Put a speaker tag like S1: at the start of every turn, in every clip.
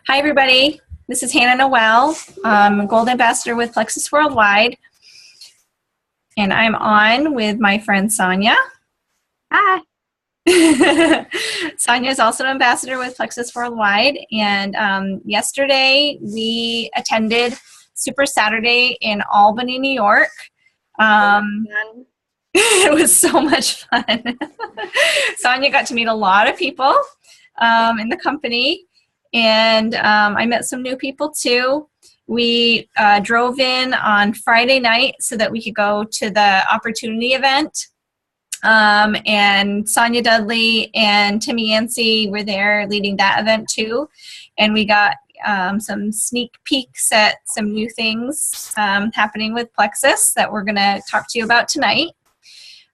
S1: Hi, everybody. This is Hannah Noel. I'm a Gold Ambassador with Plexus Worldwide, and I'm on with my friend Sonya.
S2: Hi.
S1: Sonya is also an ambassador with Plexus Worldwide, and yesterday we attended Super Saturday in Albany, New York. It was so much fun. Sonya got to meet a lot of people in the company, and I met some new people too. We drove in on Friday night so that we could go to the opportunity event. And Sonya, Dudley, and Timie, Yancey were there leading that event too. And we got some sneak peeks at some new things happening with Plexus that we're going to talk to you about tonight.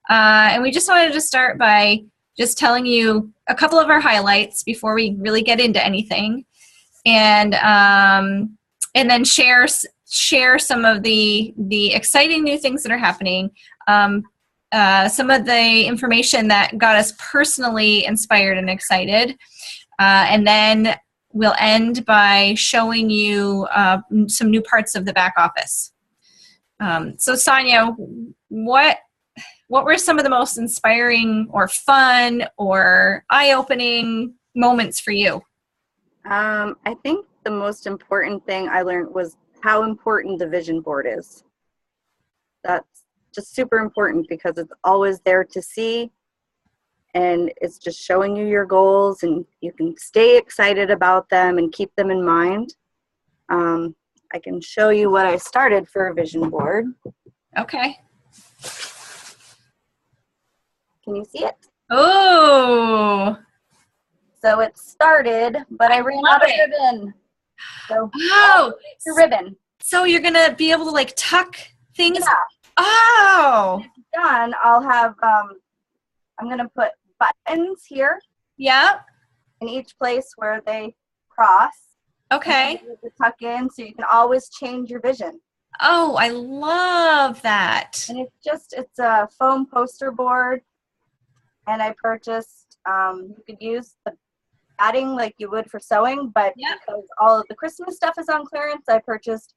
S1: And we just wanted to start by just telling you a couple of our highlights before we really get into anything, and then share some of the exciting new things that are happening. Some of the information that got us personally inspired and excited, and then we'll end by showing you some new parts of the back office. So Sonya, what were some of the most inspiring or fun or eye-opening moments for you?
S2: I think the most important thing I learned was how important the vision board is. That's just super important because it's always there to see, and it's just showing you your goals, and you can stay excited about them and keep them in mind. I can show you what I started for a vision board.
S1: Okay.
S2: Can you see it?
S1: Oh.
S2: So it started, but I ran out of ribbon. So the ribbon.
S1: So you're gonna be able to like tuck things.
S2: Yeah.
S1: Oh.
S2: When it's done, I'll have. I'm gonna put buttons here.
S1: Yeah.
S2: In each place where they cross.
S1: Okay.
S2: To tuck in, so you can always change your vision.
S1: Oh, I love that.
S2: And it's a foam poster board. And I purchased, you could use the padding like you would for sewing, but because all of the Christmas stuff is on clearance, I purchased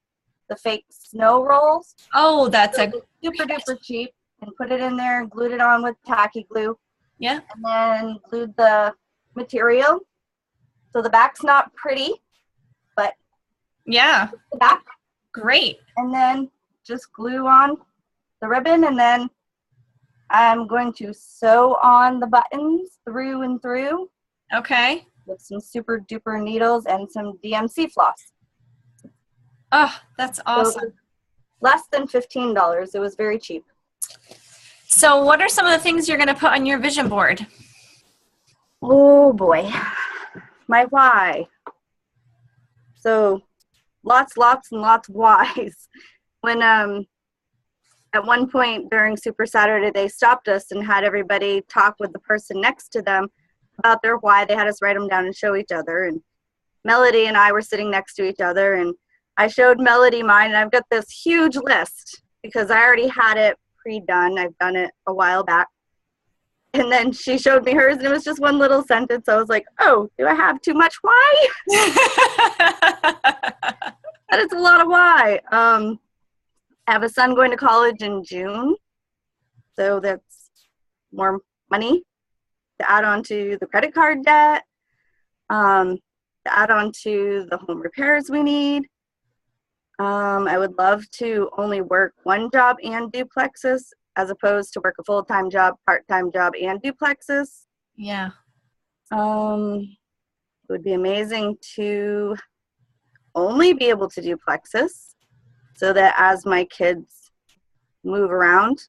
S2: the fake snow rolls.
S1: Oh, that's
S2: super duper cheap, and put it in there and glued it on with tacky glue.
S1: Yeah.
S2: And then glued the material. So the back's not pretty, but
S1: yeah,
S2: the back.
S1: Great.
S2: And then just glue on the ribbon, and then I'm going to sew on the buttons through and through.
S1: Okay.
S2: With some super duper needles and some DMC floss.
S1: Oh, that's awesome.
S2: So less than $15. It was very cheap.
S1: So what are some of the things you're going to put on your vision board?
S2: Oh boy. My why. So lots and lots of whys. When at one point during Super Saturday, they stopped us and had everybody talk with the person next to them about their why. They had us write them down and show each other. And Melody and I were sitting next to each other, and I showed Melody mine, and I've got this huge list because I already had it pre-done. I've done it a while back. And then she showed me hers, and it was just one little sentence. I was like, oh, do I have too much why? That is a lot of why. I have a son going to college in June, so that's more money to add on to the credit card debt, to add on to the home repairs we need. I would love to only work one job and do Plexus as opposed to work a full-time job, part-time job, and do Plexus.
S1: Yeah.
S2: It would be amazing to only be able to do Plexus, so that as my kids move around,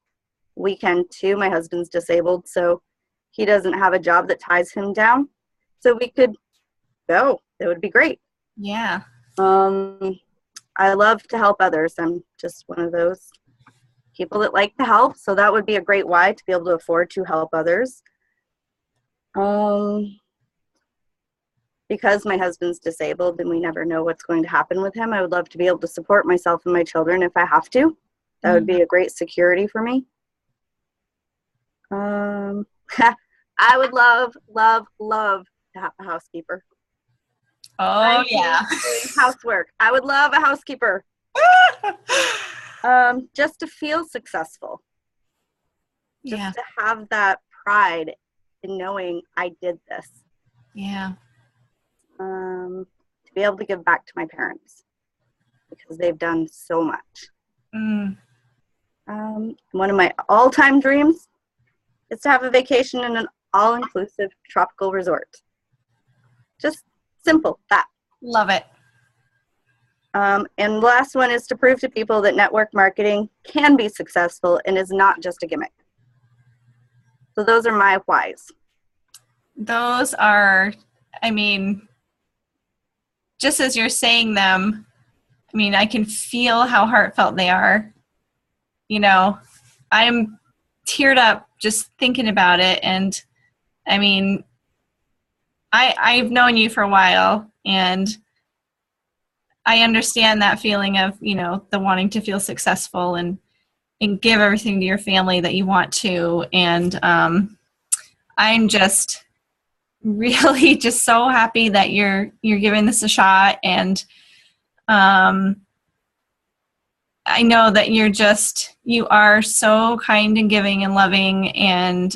S2: we can too. My husband's disabled, so he doesn't have a job that ties him down. So we could go. That would be great.
S1: Yeah.
S2: I love to help others. I'm just one of those people that like to help. So that would be a great why, to be able to afford to help others. Because my husband's disabled and we never know what's going to happen with him, I would love to be able to support myself and my children if I have to. That would be a great security for me. I would love to have a housekeeper.
S1: Oh, yeah.
S2: Doing housework. I would love a housekeeper. Just to feel successful. Just to have that pride in knowing I did this.
S1: Yeah.
S2: To be able to give back to my parents because they've done so much. One of my all-time dreams is to have a vacation in an all-inclusive tropical resort. Just simple, that.
S1: Love it.
S2: And the last one is to prove to people that network marketing can be successful and is not just a gimmick. So those are my whys.
S1: Those are, I mean, just as you're saying them, I mean, I can feel how heartfelt they are. You know, I'm teared up just thinking about it. And I mean, I've known you for a while, and I understand that feeling of, you know, the wanting to feel successful and give everything to your family that you want to. And I'm just really just so happy that you're giving this a shot. And I know that you are so kind and giving and loving. And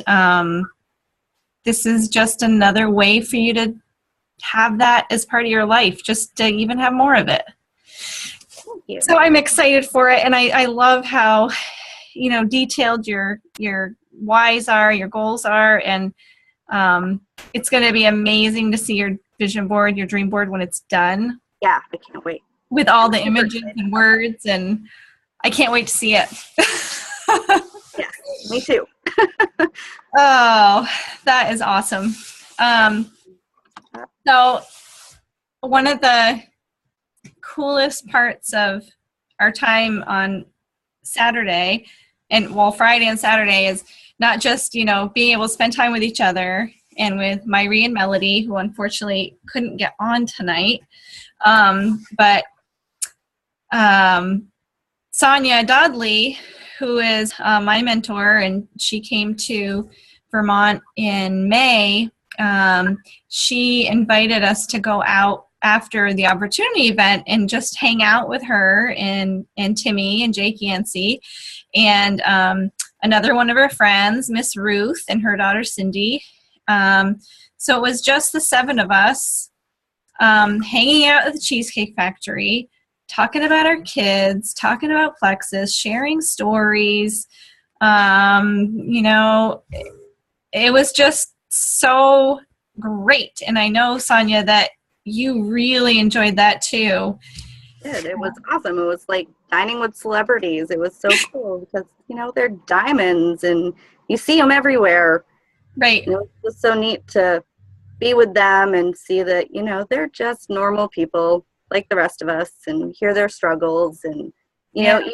S1: this is just another way for you to have that as part of your life, just to even have more of it.
S2: Thank you.
S1: So I'm excited for it. And I love how, you know, detailed your whys are, your goals are. And it's going to be amazing to see your vision board, your dream board when it's done.
S2: Yeah, I can't wait.
S1: With all the images and words, and I can't wait to see it.
S2: Yeah, me too.
S1: Oh, that is awesome. So one of the coolest parts of our time on Saturday, and well, Friday and Saturday, is not just, you know, being able to spend time with each other and with Myrie and Melody, who unfortunately couldn't get on tonight, but Sonya Dudley, who is my mentor, and she came to Vermont in May. She invited us to go out after the opportunity event and just hang out with her and Timie and Jake Yancey and another one of her friends, Miss Ruth, and her daughter Cindy. So it was just the 7 of us hanging out at the Cheesecake Factory, talking about our kids, talking about Plexus, sharing stories. You know, it was just so great. And I know, Sonya, that you really enjoyed that too.
S2: It was awesome. It was like dining with celebrities. It was so cool because, you know, they're diamonds and you see them everywhere.
S1: Right.
S2: And it was just so neat to be with them and see that, you know, they're just normal people like the rest of us and hear their struggles. And, you know,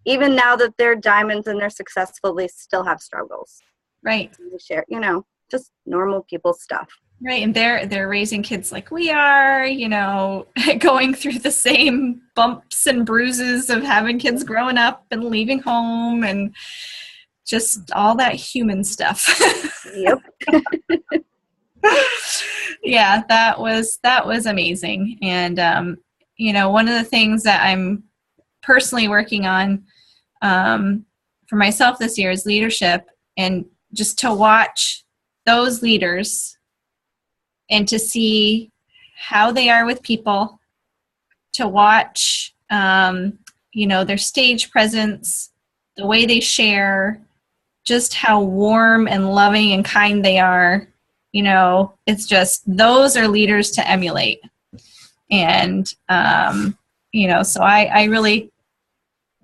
S2: even now that they're diamonds and they're successful, they still have struggles.
S1: Right.
S2: And they share, you know, just normal people stuff.
S1: Right, and they're raising kids like we are, you know, going through the same bumps and bruises of having kids growing up and leaving home and just all that human stuff.
S2: Yep.
S1: Yeah, that was amazing. And you know, one of the things that I'm personally working on for myself this year is leadership, and just to watch those leaders and to see how they are with people, to watch, you know, their stage presence, the way they share, just how warm and loving and kind they are. You know, it's just, those are leaders to emulate. And, you know, so I really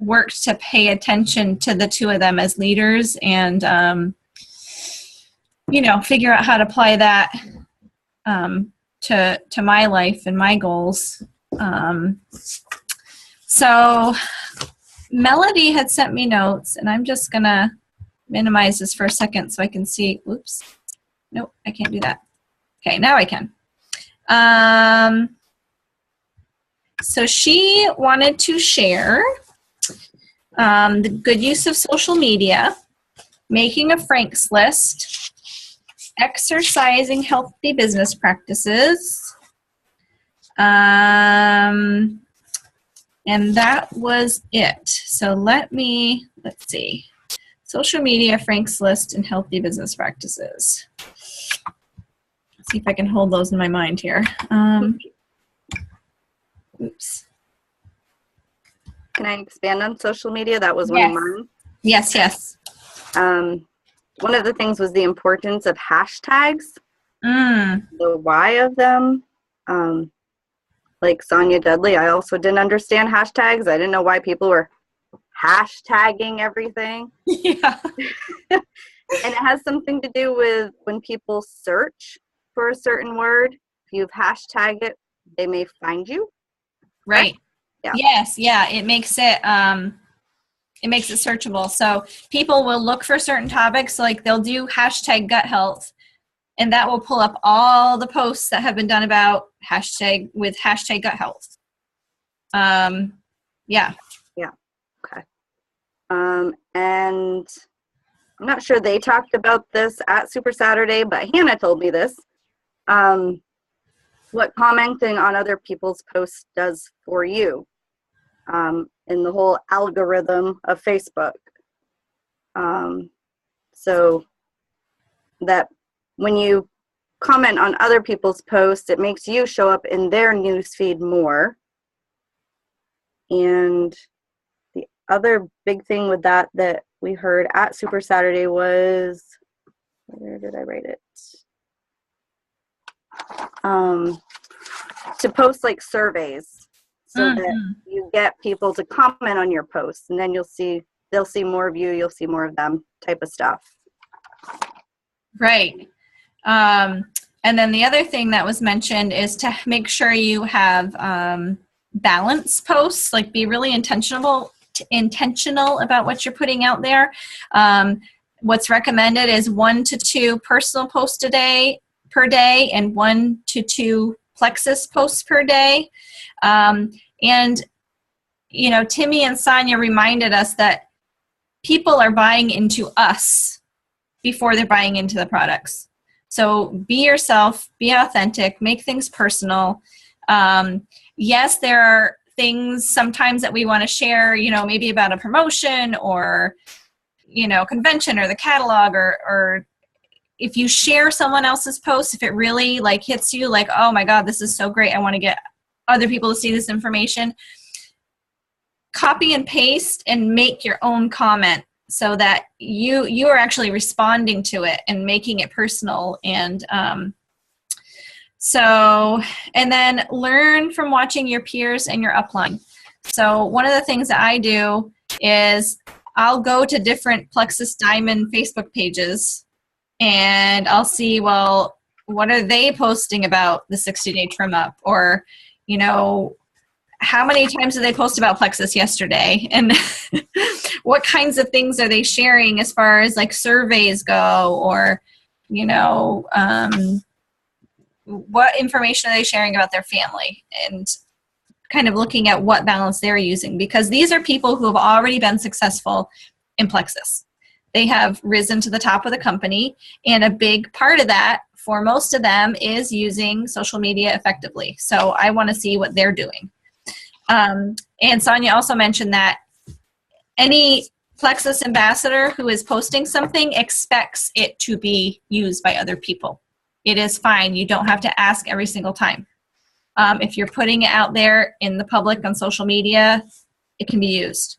S1: worked to pay attention to the 2 of them as leaders and, you know, figure out how to apply that to my life and my goals. So Melody had sent me notes, and I'm just gonna minimize this for a second so I can see. Oops, nope, I can't do that. Okay, now I can. So she wanted to share the good use of social media, making a Frank's list, exercising healthy business practices, And that was it. So let's see. Social media, Frank's list, and healthy business practices. Let's see if I can hold those in my mind here. Oops.
S2: Can I expand on social media? That was one of mine.
S1: Yes, yes.
S2: One of the things was the importance of hashtags, the why of them. Like Sonya Dudley, I also didn't understand hashtags. I didn't know why people were hashtagging everything.
S1: Yeah.
S2: And it has something to do with when people search for a certain word. If you've hashtagged it, they may find you.
S1: Right.
S2: Yeah.
S1: Yes. Yeah. It makes it searchable. So people will look for certain topics, like they'll do hashtag gut health, and that will pull up all the posts that have been done about hashtag gut health. Yeah.
S2: Yeah. Okay. And I'm not sure they talked about this at Super Saturday, but Hannah told me this. What commenting on other people's posts does for you in the whole algorithm of Facebook. So that when you comment on other people's posts, it makes you show up in their newsfeed more. And the other big thing with that we heard at Super Saturday was, where did I write it? To post like surveys so that you get people to comment on your posts, and then they'll see more of you, you'll see more of them, type of stuff.
S1: Right. And then the other thing that was mentioned is to make sure you have balance posts, like be really intentional about what you're putting out there. What's recommended is 1 to 2 personal posts per day and 1 to 2 Plexus posts per day. And, Timie and Sonya reminded us that people are buying into us before they're buying into the products. So be yourself, be authentic, make things personal. Yes, there are things sometimes that we want to share, maybe about a promotion or, convention or the catalog, or if you share someone else's post, if it really hits you like, oh my God, this is so great, I want to get other people to see this information, copy and paste and make your own comment so that you are actually responding to it and making it personal. And and then learn from watching your peers and your upline. So one of the things that I do is I'll go to different Plexus Diamond Facebook pages and I'll see, well, what are they posting about the 60-day trim up? Or, how many times did they post about Plexus yesterday? And what kinds of things are they sharing as far as surveys go? Or, what information are they sharing about their family? And kind of looking at what balance they're using. Because these are people who have already been successful in Plexus. They have risen to the top of the company, and a big part of that for most of them is using social media effectively. So I want to see what they're doing. And Sonya also mentioned that any Plexus Ambassador who is posting something expects it to be used by other people. It is fine. You don't have to ask every single time. If you're putting it out there in the public on social media, it can be used.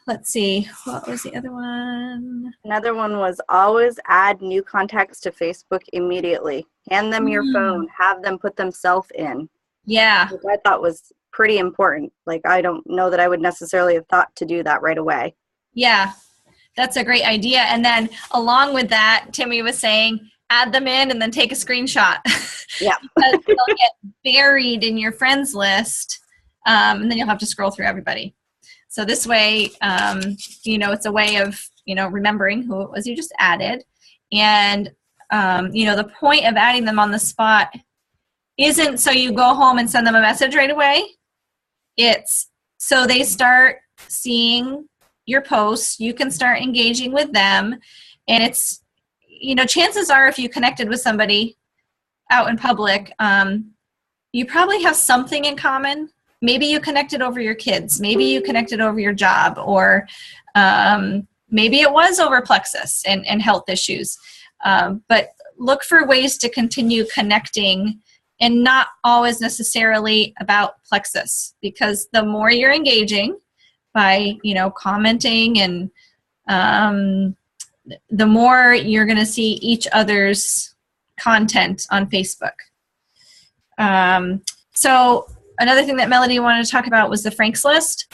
S1: Let's see, what was the other one?
S2: Another one was always add new contacts to Facebook immediately. Hand them your phone, have them put themselves in.
S1: Yeah.
S2: Which I thought was pretty important. I don't know that I would necessarily have thought to do that right away.
S1: Yeah, that's a great idea. And then along with that, Timie was saying, add them in and then take a screenshot.
S2: Yeah.
S1: Because they'll get buried in your friends list, and then you'll have to scroll through everybody. So this way, it's a way of, remembering who it was you just added. And, the point of adding them on the spot isn't so you go home and send them a message right away. It's so they start seeing your posts, you can start engaging with them. And it's, chances are if you connected with somebody out in public, you probably have something in common. Maybe you connected over your kids. Maybe you connected over your job, or maybe it was over Plexus and health issues. But look for ways to continue connecting, and not always necessarily about Plexus, because the more you're engaging by, commenting, and the more you're going to see each other's content on Facebook. So another thing that Melody wanted to talk about was the Franks list.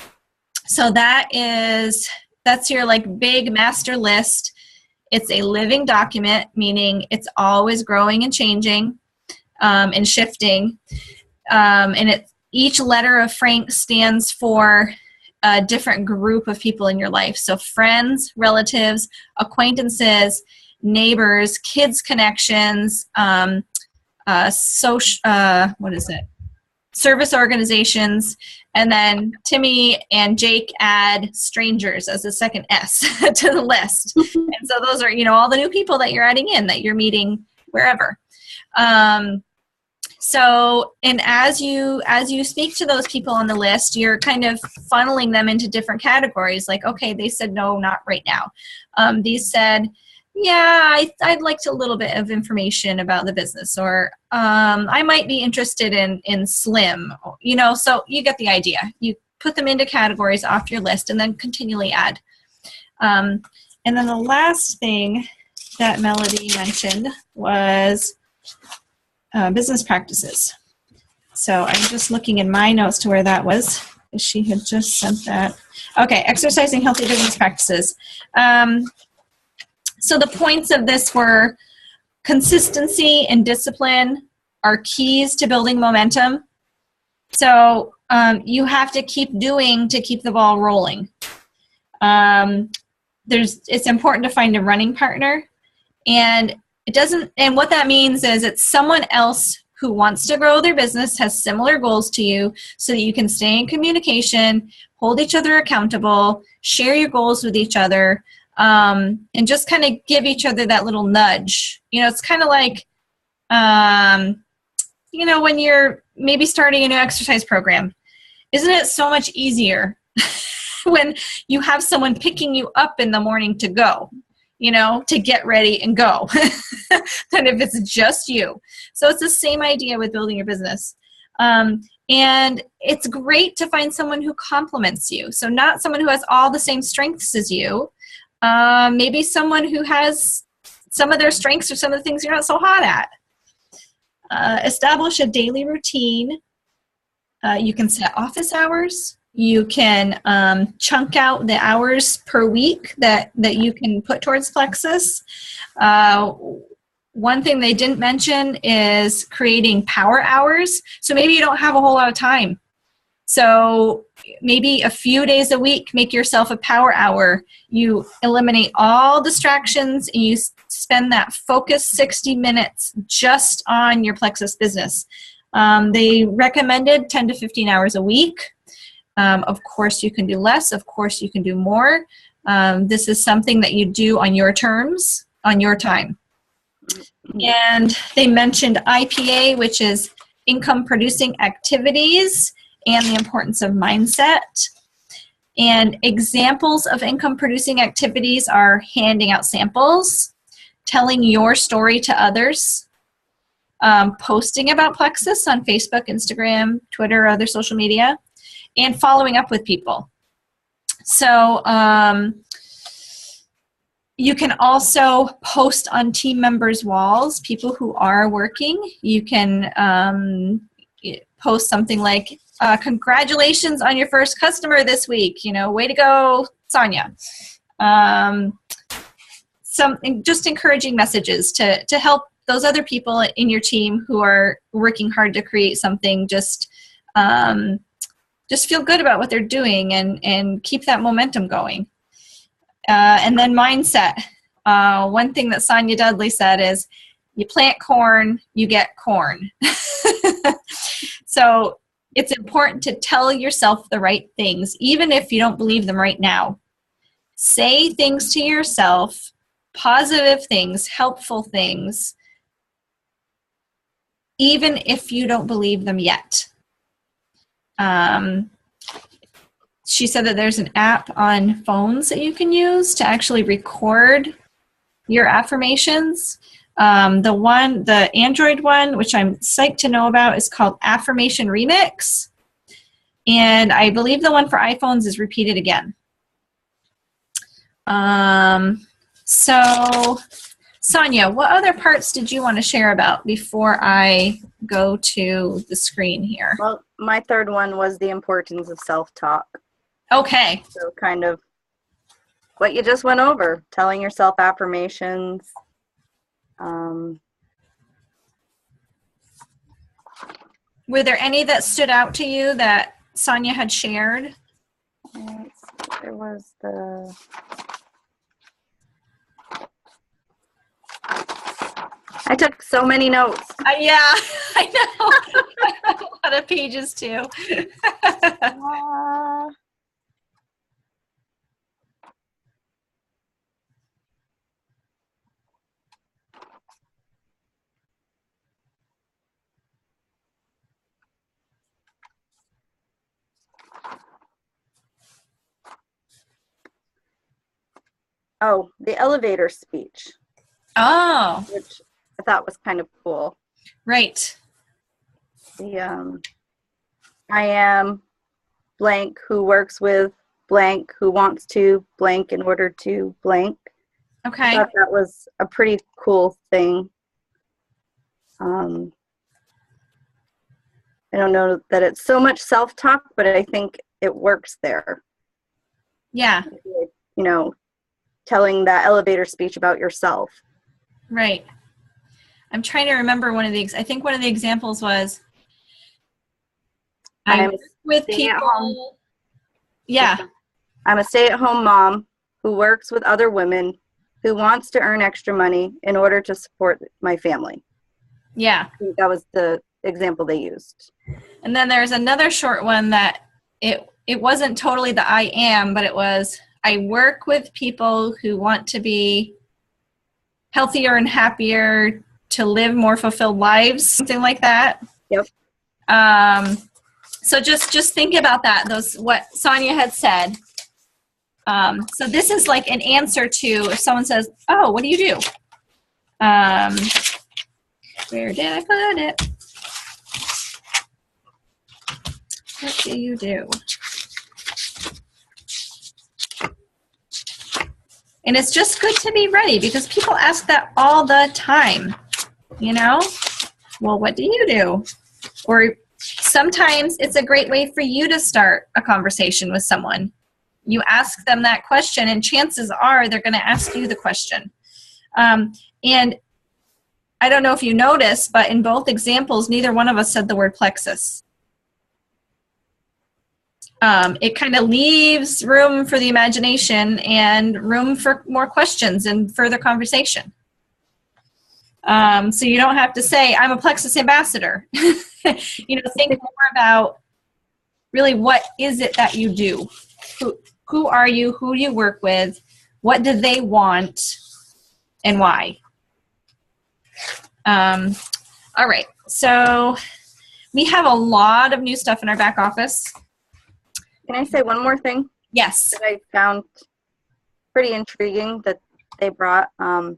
S1: So that's your like big master list. It's a living document, meaning it's always growing and changing and shifting. And each letter of Frank stands for a different group of people in your life. So friends, relatives, acquaintances, neighbors, kids connections, service organizations, and then Timie and Jake add strangers as a second S to the list. And so those are, all the new people that you're adding in, that you're meeting wherever. And as you speak to those people on the list, you're kind of funneling them into different categories. Like, okay, they said no, not right now. These said, yeah, I'd like a little bit of information about the business, or I might be interested in Slim, so you get the idea. You put them into categories off your list and then continually add. And then the last thing that Melody mentioned was business practices. So I'm just looking in my notes to where that was. She had just sent that. Okay, exercising healthy business practices. So the points of this were consistency and discipline are keys to building momentum. So you have to keep doing to keep the ball rolling. It's important to find a running partner, and what that means is it's someone else who wants to grow their business, has similar goals to you, so that you can stay in communication, hold each other accountable, share your goals with each other. And just kind of give each other that little nudge. It's kind of like, when you're maybe starting a new exercise program, isn't it so much easier when you have someone picking you up in the morning to go, to get ready and go, than if it's just you. So it's the same idea with building your business. And it's great to find someone who complements you. So not someone who has all the same strengths as you. Maybe someone who has some of their strengths or some of the things you're not so hot at. Establish a daily routine. You can set office hours. You can chunk out the hours per week that you can put towards Plexus. One thing they didn't mention is creating power hours. So maybe you don't have a whole lot of time. So maybe a few days a week, make yourself a power hour. You eliminate all distractions and you spend that focused 60 minutes just on your Plexus business. They recommended 10 to 15 hours a week. Of course, you can do less. Of course, you can do more. This is something that you do on your terms, on your time. And they mentioned IPA, which is income producing activities, and the importance of mindset. And examples of income producing activities are handing out samples, telling your story to others, posting about Plexus on Facebook, Instagram, Twitter, or other social media, and following up with people. So you can also post on team members' walls, people who are working. You can post something like, congratulations on your first customer this week. Way to go, Sonya. Just encouraging messages to help those other people in your team who are working hard to create something. Just feel good about what they're doing and keep that momentum going. And then mindset. One thing that Sonya Dudley said is, you plant corn, you get corn. So it's important to tell yourself the right things, even if you don't believe them right now. Say things to yourself, positive things, helpful things, even if you don't believe them yet. She said that there's an app on phones that you can use to actually record your affirmations. The Android one, which I'm psyched to know about, is called Affirmation Remix. And I believe the one for iPhones is Repeat It Again. So, Sonya, what other parts did you want to share about before I go to the screen here?
S2: Well, my third one was the importance of self-talk.
S1: Okay.
S2: So kind of what you just went over, telling yourself affirmations.
S1: Were there any that stood out to you that Sonya had shared?
S2: There was the... I took so many notes.
S1: Yeah, I know. A lot of pages too.
S2: Oh, the elevator speech.
S1: Oh.
S2: Which I thought was kind of cool.
S1: Right.
S2: The I am blank who works with blank who wants to blank in order to blank.
S1: Okay.
S2: I thought that was a pretty cool thing. I don't know that it's so much self-talk, but I think it works there.
S1: Yeah.
S2: You know, telling that elevator speech about yourself.
S1: Right. I'm trying to remember I think one of the examples was I work with people. Yeah.
S2: I'm a stay-at-home mom who works with other women who wants to earn extra money in order to support my family.
S1: Yeah.
S2: I think that was the example they used.
S1: And then there's another short one that it wasn't totally the I am, but it was I work with people who want to be healthier and happier, to live more fulfilled lives, something like that.
S2: Yep.
S1: So just think about that, what Sonya had said. So this is like an answer to if someone says, oh, what do you do? Where did I put it? What do you do? And it's just good to be ready because people ask that all the time, you know? Well, what do you do? Or sometimes it's a great way for you to start a conversation with someone. You ask them that question, and chances are they're going to ask you the question. And I don't know if you noticed, but in both examples, neither one of us said the word plexus. It kind of leaves room for the imagination and room for more questions and further conversation. So you don't have to say, I'm a Plexus Ambassador. You know, think more about really what is it that you do? Who are you? Who do you work with? What do they want? And why? All right. So we have a lot of new stuff in our back office.
S2: Can I say one more thing?
S1: Yes.
S2: That I found pretty intriguing that they brought. I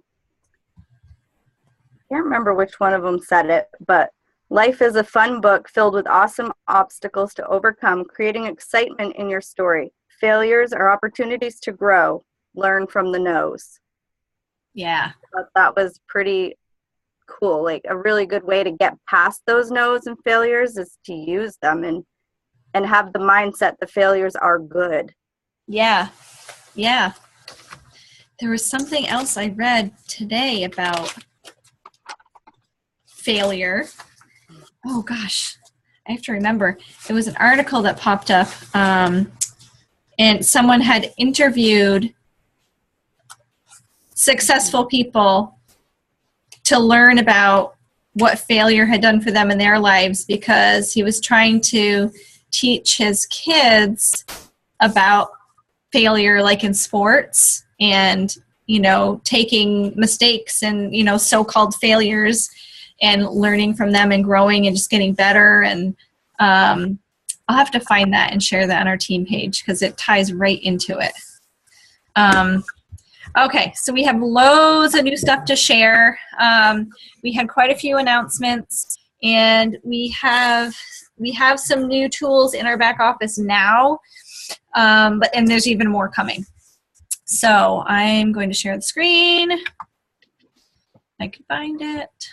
S2: can't remember which one of them said it, but life is a fun book filled with awesome obstacles to overcome, creating excitement in your story. Failures are opportunities to grow. Learn from the no's.
S1: Yeah.
S2: But that was pretty cool. Like a really good way to get past those no's and failures is to use them and have the mindset the failures are good.
S1: Yeah. Yeah. There was something else I read today about failure. Oh gosh, I have to remember. It was an article that popped up, and someone had interviewed successful people to learn about what failure had done for them in their lives, because he was trying to teach his kids about failure, like in sports, and, you know, taking mistakes and, you know, so-called failures and learning from them and growing and just getting better. And I'll have to find that and share that on our team page because it ties right into it. Okay, so we have loads of new stuff to share. We had quite a few announcements, and we have some new tools in our back office now, and there's even more coming. So I'm going to share the screen. I can find it.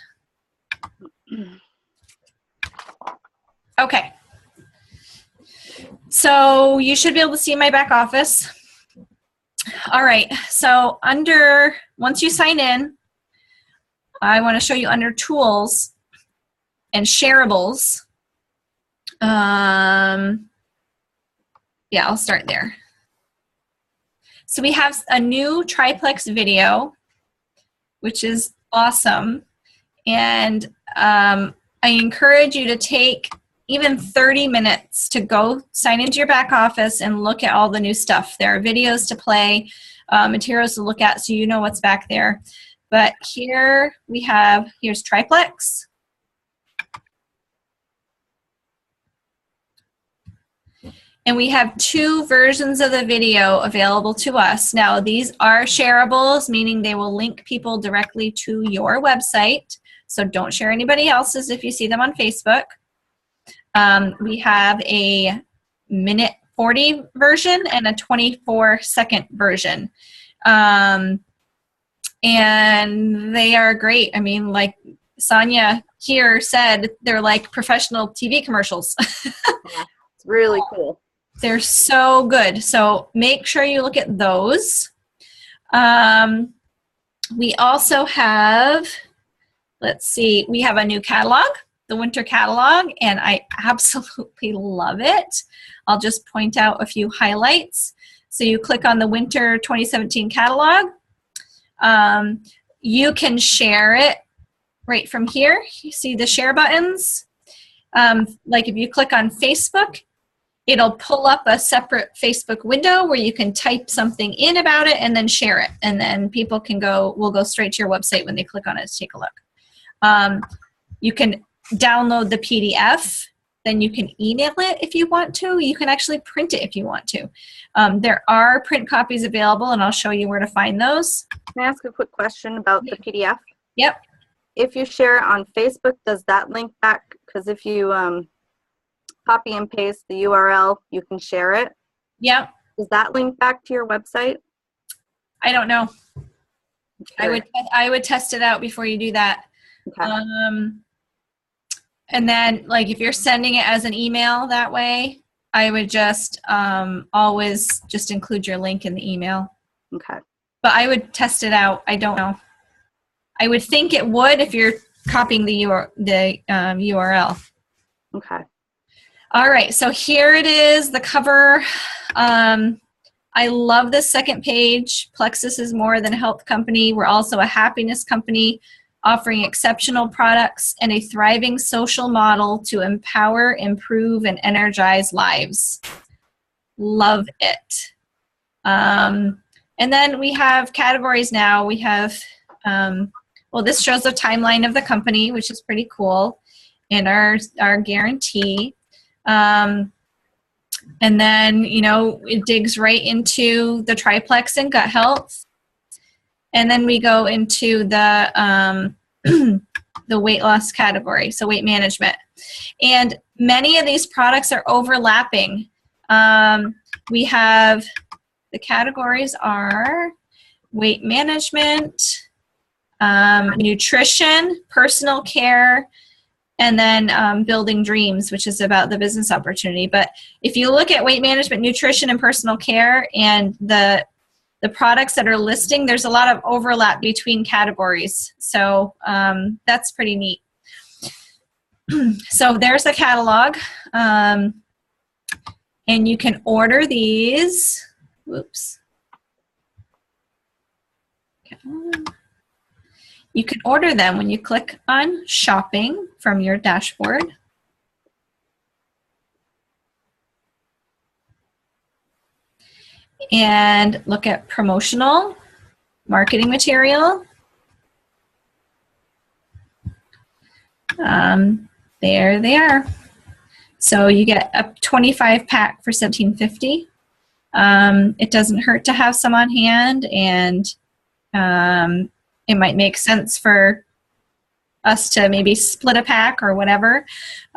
S1: Okay. So you should be able to see my back office. All right, so once you sign in, I want to show you under tools and shareables. Yeah, I'll start there. So we have a new Triplex video, which is awesome. And I encourage you to take even 30 minutes to go sign into your back office and look at all the new stuff. There are videos to play, materials to look at so you know what's back there. But here here's Triplex. And we have 2 versions of the video available to us. Now, these are shareables, meaning they will link people directly to your website. So don't share anybody else's if you see them on Facebook. We have a minute 40 version and a 24-second version. And they are great. I mean, like Sonya here said, they're like professional TV commercials.
S2: Yeah, it's really cool.
S1: They're so good. So make sure you look at those. We also have, let's see, we have a new catalog, the winter catalog, and I absolutely love it. I'll just point out a few highlights. So you click on the winter 2017 catalog. You can share it right from here. You see the share buttons. Like if you click on Facebook, it'll pull up a separate Facebook window where you can type something in about it and then share it. And then people will go straight to your website when they click on it to take a look. You can download the PDF, then you can email it if you want to. You can actually print it if you want to. There are print copies available, and I'll show you where to find those.
S2: Can I ask a quick question about the PDF?
S1: Yep.
S2: If you share it on Facebook, does that link back? Because if you copy and paste the URL, you can share it.
S1: Yep.
S2: Does that link back to your website?
S1: I don't know.
S2: Sure.
S1: I would test it out before you do that.
S2: Okay.
S1: And then, like, if you're sending it as an email that way, I would just always just include your link in the email.
S2: Okay.
S1: But I would test it out. I don't know. I would think it would if you're copying the URL.
S2: Okay.
S1: All right, so here it is, the cover. I love this second page. Plexus is more than a health company. We're also a happiness company offering exceptional products and a thriving social model to empower, improve, and energize lives. Love it. And then we have categories now. We have, well, this shows the timeline of the company, which is pretty cool, and our guarantee. And then, you know, it digs right into the triplex and gut health. And then we go into the weight loss category, so weight management. And many of these products are overlapping. We have, the categories are weight management, nutrition, personal care, and then building dreams, which is about the business opportunity. But if you look at weight management, nutrition, and personal care, and the products that are listing, there's a lot of overlap between categories. So that's pretty neat. So there's the catalog. And you can order these. Whoops. You can order them when you click on shopping from your dashboard. And look at promotional, marketing material. There they are. So you get a 25 pack for $17.50. It doesn't hurt to have some on hand, and it might make sense for us to maybe split a pack or whatever,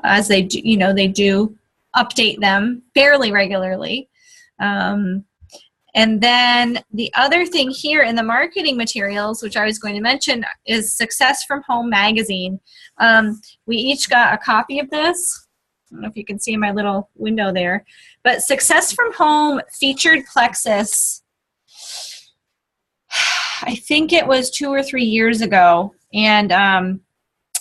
S1: as they do, you know, they do update them fairly regularly. And then the other thing here in the marketing materials, which I was going to mention, is Success from Home magazine. We each got a copy of this. I don't know if you can see my little window there. But Success from Home featured Plexus, I think it was 2 or 3 years ago. And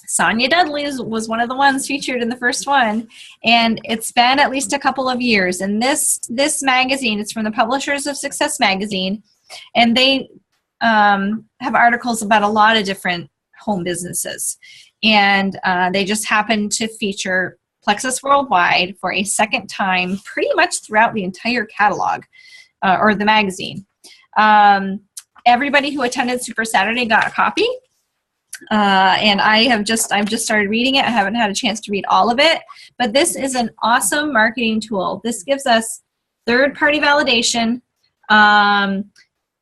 S1: Sonya Dudley was one of the ones featured in the first one, and it's been at least a couple of years. And this magazine, it's from the publishers of Success Magazine, and they have articles about a lot of different home businesses. And they just happened to feature Plexus Worldwide for a second time, pretty much throughout the entire catalog, or the magazine. Everybody who attended Super Saturday got a copy. And I've just started reading it. I haven't had a chance to read all of it, but this is an awesome marketing tool. This gives us third-party validation.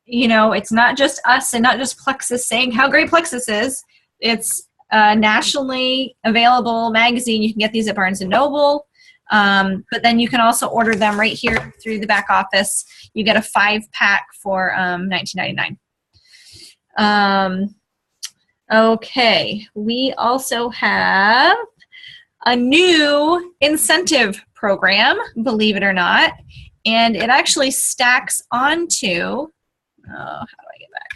S1: You know, it's not just us and not just Plexus saying how great Plexus is. It's a nationally available magazine. You can get these at Barnes & Noble, but then you can also order them right here through the back office. You get a 5-pack for $19.99. Okay, we also have a new incentive program, believe it or not, and it actually stacks onto, how do I get back?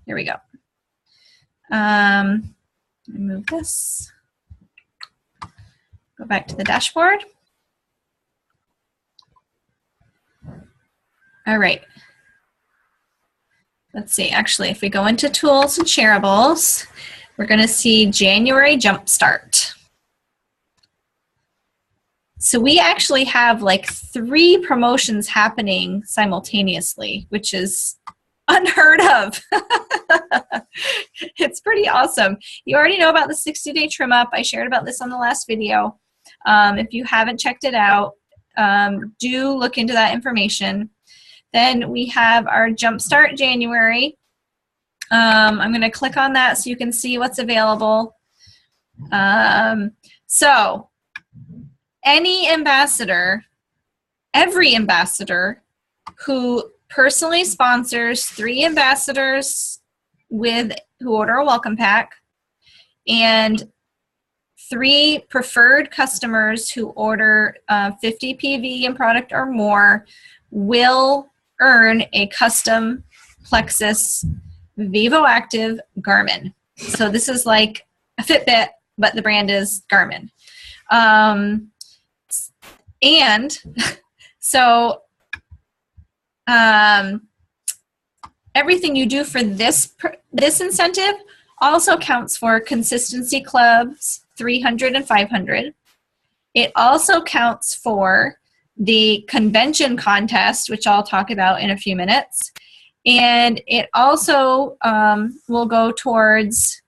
S1: Here we go. Remove this. Go back to the dashboard. All right. Let's see, actually, if we go into Tools and Shareables, we're going to see January Jumpstart. So we actually have like 3 promotions happening simultaneously, which is unheard of. It's pretty awesome. You already know about the 60-day trim up. I shared about this on the last video. If you haven't checked it out, do look into that information. Then we have our Jumpstart January. I'm going to click on that so you can see what's available. So any ambassador, every ambassador who personally sponsors 3 ambassadors who order a welcome pack, and 3 preferred customers who order 50 PV in product or more will earn a custom Plexus VivoActive Garmin. So this is like a Fitbit, but the brand is Garmin. And so everything you do for this incentive also counts for Consistency Clubs 300 and 500. It also counts for the convention contest, which I'll talk about in a few minutes. And it also will go towards,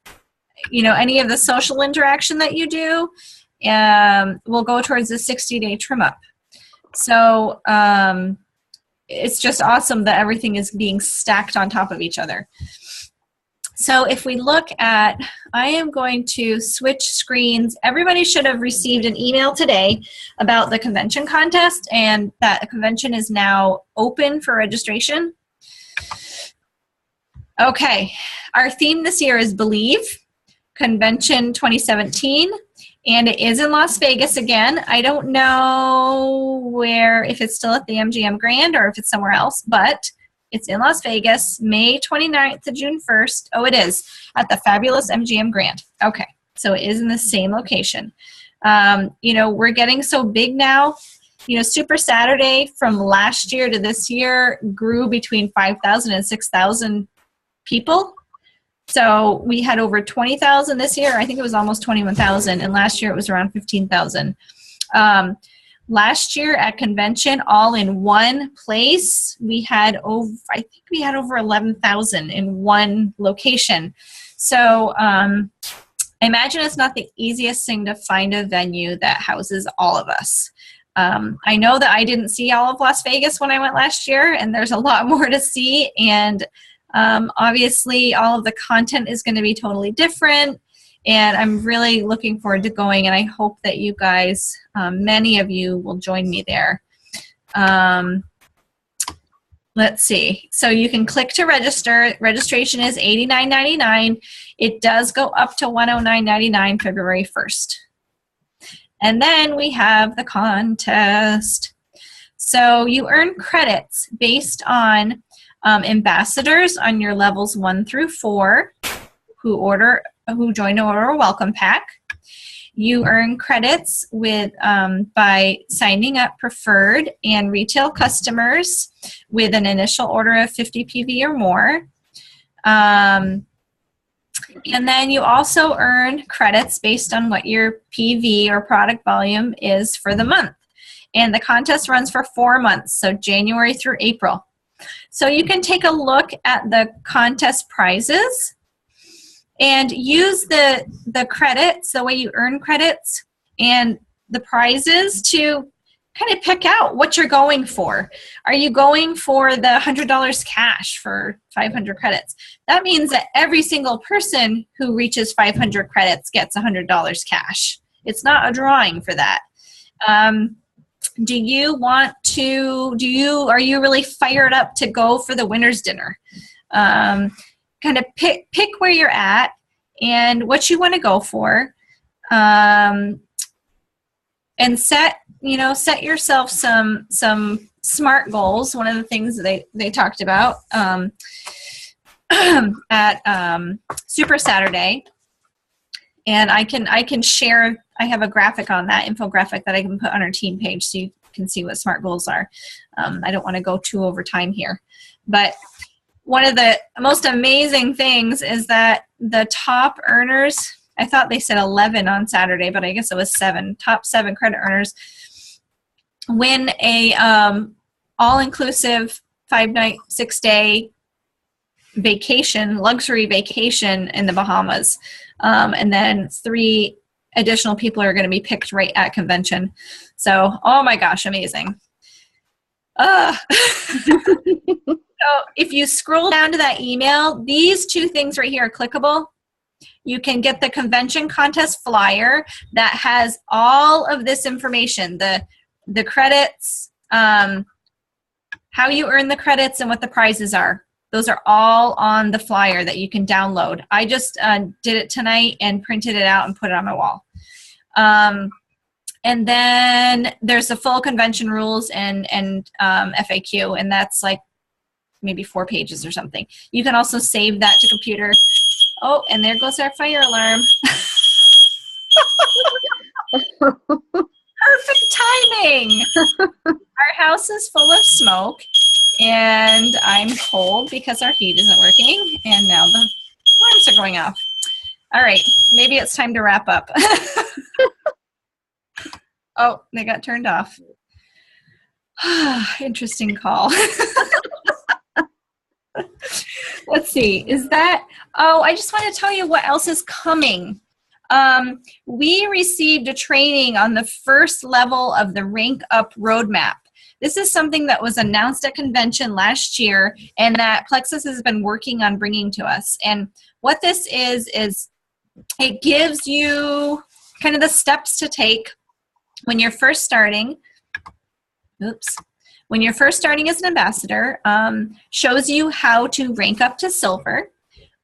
S1: you know, any of the social interaction that you do, will go towards the 60-day trim up. So it's just awesome that everything is being stacked on top of each other. So if we look at, I am going to switch screens. Everybody should have received an email today about the convention contest, and that the convention is now open for registration. Okay, our theme this year is Believe, Convention 2017, and it is in Las Vegas again. I don't know if it's still at the MGM Grand or if it's somewhere else, but it's in Las Vegas, May 29th to June 1st. Oh, it is, at the fabulous MGM Grand. Okay, so it is in the same location. You know, we're getting so big now. You know, Super Saturday from last year to this year grew between 5,000 and 6,000 people. So we had over 20,000 this year. I think it was almost 21,000, and last year it was around 15,000. Last year at convention, all in one place, we had over, I think we had over 11,000 in one location. So I imagine it's not the easiest thing to find a venue that houses all of us. I know that I didn't see all of Las Vegas when I went last year, and there's a lot more to see. And obviously, all of the content is going to be totally different. And I'm really looking forward to going, and I hope that you guys, many of you, will join me there. Let's see. So you can click to register. Registration is $89.99. It does go up to $109.99 February 1st. And then we have the contest. So you earn credits based on ambassadors on your levels 1 through 4 who join an order welcome pack. You earn credits with by signing up preferred and retail customers with an initial order of 50 PV or more. And then you also earn credits based on what your PV or product volume is for the month. And the contest runs for 4 months, so January through April. So you can take a look at the contest prizes and use the credits, the way you earn credits, and the prizes to kind of pick out what you're going for. Are you going for the $100 cash for 500 credits? That means that every single person who reaches 500 credits gets $100 cash. It's not a drawing for that. Are you really fired up to go for the winner's dinner? Kind of pick where you're at and what you want to go for, and set yourself some SMART goals. One of the things they talked about at Super Saturday, and I can share. I have a graphic on that, infographic that I can put on our team page so you can see what SMART goals are. I don't want to go too over time here, but one of the most amazing things is that the top earners, I thought they said 11 on Saturday, but I guess it was 7, top 7 credit earners win a all-inclusive 5-night, 6-day vacation, luxury vacation in the Bahamas. And then 3 additional people are going to be picked right at convention. So, oh my gosh, amazing. So if you scroll down to that email, these 2 things right here are clickable. You can get the convention contest flyer that has all of this information, the credits, how you earn the credits, and what the prizes are. Those are all on the flyer that you can download. I just did it tonight and printed it out and put it on my wall. And then there's the full convention rules and FAQ, and that's like maybe 4 pages or something. You can also save that to computer. Oh, and there goes our fire alarm. Perfect timing. Our house is full of smoke, and I'm cold because our heat isn't working, and now the alarms are going off. All right, maybe it's time to wrap up. Oh, they got turned off. Interesting call. Let's see, I just want to tell you what else is coming. We received a training on the first level of the Rank Up Roadmap. This is something that was announced at convention last year and that Plexus has been working on bringing to us. And what this is it gives you kind of the steps to take when you're first starting. When you're first starting as an ambassador, shows you how to rank up to silver.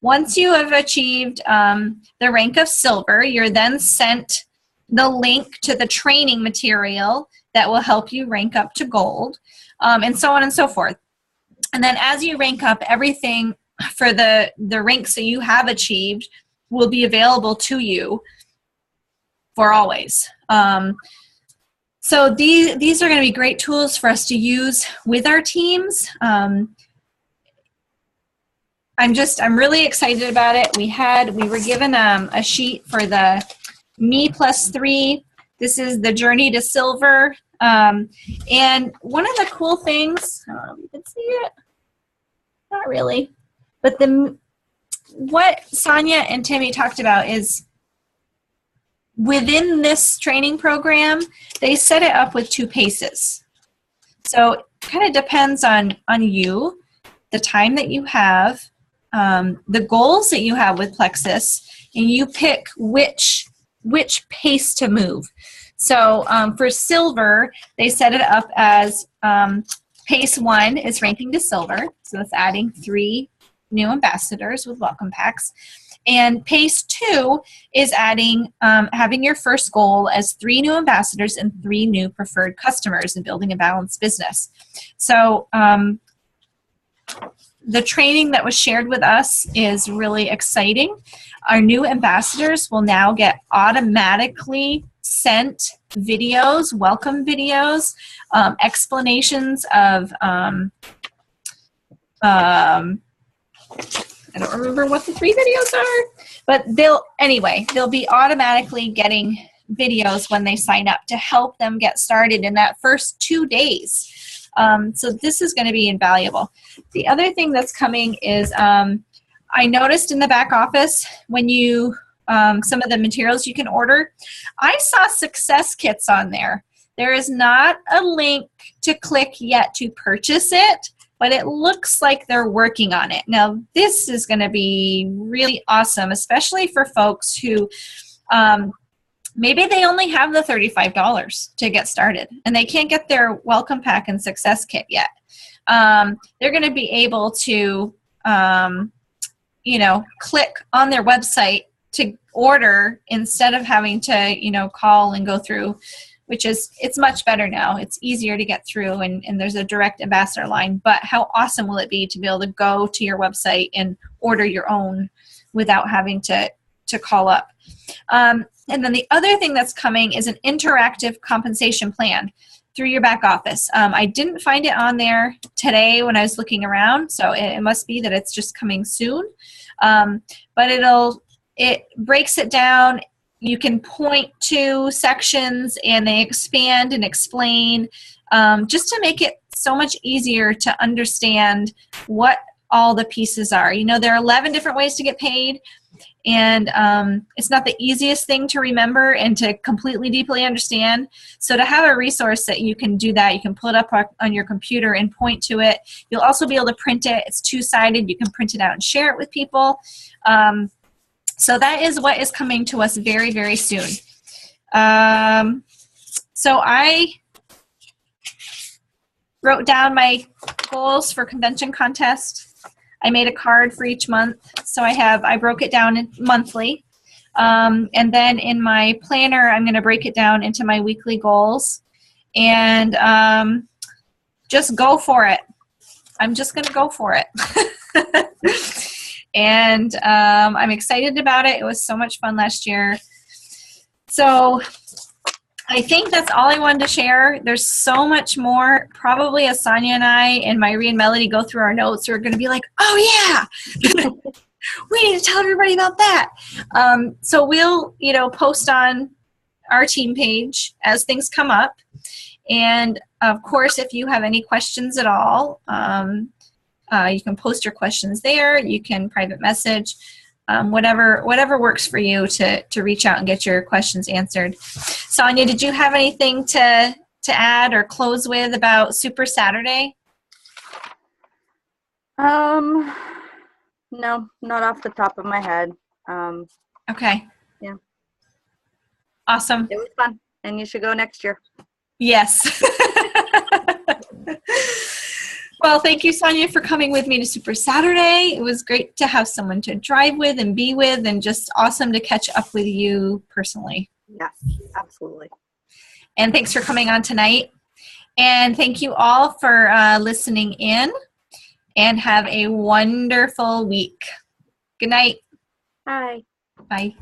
S1: Once you have achieved the rank of silver, you're then sent the link to the training material that will help you rank up to gold, and so on and so forth. And then as you rank up, everything for the ranks that you have achieved will be available to you for always. So these are going to be great tools for us to use with our teams. I'm really excited about it. We were given a sheet for the Me Plus 3. This is the Journey to Silver. And one of the cool things, I don't know if you can see it. Not really. But what Sonya and Timie talked about is within this training program, they set it up with 2 paces. So it kind of depends on you, the time that you have, the goals that you have with Plexus, and you pick which pace to move. So for silver, they set it up as pace 1 is ranking to silver. So that's adding 3 new ambassadors with welcome packs. And pace 2 is adding, having your first goal as 3 new ambassadors and 3 new preferred customers and building a balanced business. So the training that was shared with us is really exciting. Our new ambassadors will now get automatically sent videos, welcome videos, explanations of I don't remember what the 3 videos are, but they'll be automatically getting videos when they sign up to help them get started in that first 2 days. So this is going to be invaluable. The other thing that's coming is I noticed in the back office when you some of the materials you can order, I saw success kits on there. There is not a link to click yet to purchase it, but it looks like they're working on it. Now, this is going to be really awesome, especially for folks who maybe they only have the $35 to get started, and they can't get their welcome pack and success kit yet. They're going to be able to, click on their website to order instead of having to, call and go through, it's much better now. It's easier to get through, and there's a direct ambassador line. But how awesome will it be to be able to go to your website and order your own without having to call up? And then the other thing that's coming is an interactive compensation plan through your back office. I didn't find it on there today when I was looking around, so it must be that it's just coming soon. But it breaks it down. You can point to sections and they expand and explain just to make it so much easier to understand what all the pieces are. There are 11 different ways to get paid, and it's not the easiest thing to remember and to completely deeply understand. So to have a resource that you can do that, you can pull it up on your computer and point to it. You'll also be able to print it. It's 2-sided. You can print it out and share it with people. So that is what is coming to us very, very soon. So I wrote down my goals for convention contest. I made a card for each month. So I broke it down monthly. And then in my planner, I'm going to break it down into my weekly goals. And just go for it. I'm just going to go for it. And I'm excited about it. It was so much fun last year. So I think that's all I wanted to share. There's so much more. Probably as Sonya and I and Myri and Melody go through our notes, we're going to be like, oh yeah, we need to tell everybody about that. So we'll, post on our team page as things come up. And of course, if you have any questions at all, you can post your questions there. You can private message, whatever works for you to reach out and get your questions answered. Sonya, did you have anything to add or close with about Super Saturday?
S2: No, not off the top of my head.
S1: Okay.
S2: Yeah.
S1: Awesome.
S2: It was fun, and you should go next year.
S1: Yes. Well, thank you, Sonya, for coming with me to Super Saturday. It was great to have someone to drive with and be with, and just awesome to catch up with you personally.
S2: Yes, absolutely.
S1: And thanks for coming on tonight. And thank you all for listening in, and have a wonderful week. Good night.
S2: Bye.
S1: Bye.